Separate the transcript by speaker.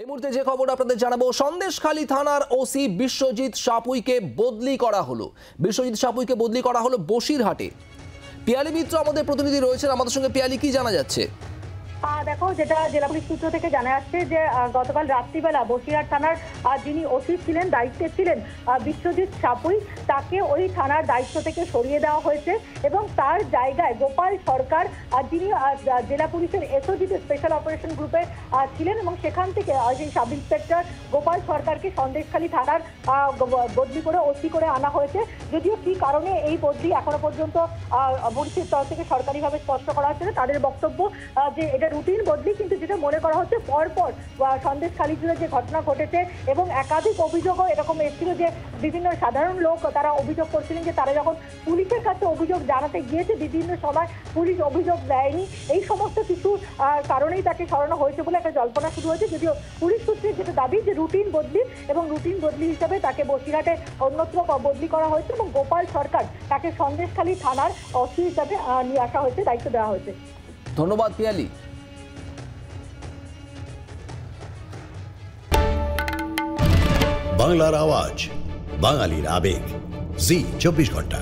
Speaker 1: এই মুহূর্তে যে খবর আপনাদের জানাবো, সন্দেশখালী থানার ওসি বিশ্বজিৎ সাপুইকে বদলি করা হলো। বিশ্বজিৎ সাপুইকে বদলি করা হলো বসিরহাটে। পিয়ালি মিত্র আমাদের প্রতিনিধি রয়েছেন আমাদের সঙ্গে। পিয়ালি, কি জানা যাচ্ছে?
Speaker 2: দেখো, যেটা জেলা পুলিশ সূত্র থেকে জানা যাচ্ছে যে গতকাল রাত্রিবেলা বসিরহাট থানার যিনি ওসি ছিলেন, দায়িত্বে ছিলেন বিশ্বজিৎ সাপুই, তাকে ওই থানার দায়িত্ব থেকে সরিয়ে দেওয়া হয়েছে এবং তার জায়গায় গোপাল সরকার, যিনি জেলা পুলিশের এসওজিতে স্পেশাল অপারেশন গ্রুপে ছিলেন, এবং সেখান থেকে সেই সাব ইন্সপেক্টর গোপাল সরকারকে সন্দেশখালী থানার বদলি করে ওসি করে আনা হয়েছে। যদিও কি কারণে এই বদলি এখনো পর্যন্ত পুলিশের তরফ থেকে সরকারিভাবে স্পষ্ট করা হচ্ছে না। তাদের বক্তব্য যে এটা রুটিন বদলি, কিন্তু যেটা মনে করা হচ্ছে পরপর সন্দেশখালী জুড়ে যে ঘটনা ঘটেছে এবং একাধিক অভিযোগও এরকম এসেছিল যে বিভিন্ন সাধারণ লোক তারা অভিযোগ করছিলেন যে তারা যখন পুলিশের কাছে অভিযোগ জানাতে গিয়েছে বিভিন্ন সময় পুলিশ অভিযোগ দেয়নি। এই সমস্ত কিছু কারণেই তাকে সরানো হয়েছে বলে একটা জল্পনা শুরু হয়েছে। যদিও পুলিশ সূত্রে যেটা দাবি যে রুটিন বদলি, এবং রুটিন বদলি হিসাবে তাকে বসিরহাটে অন্যত্র বদলি করা হয়েছে এবং গোপাল সরকার তাকে সন্দেশখালী থানার ওসি হিসাবে নিয়ে আসা হয়েছে, দায়িত্ব দেওয়া হয়েছে।
Speaker 1: ধন্যবাদ পিয়ালি।
Speaker 3: বাংলার আওয়াজ, বাঙালির আবেগ, জি 24 ঘন্টা।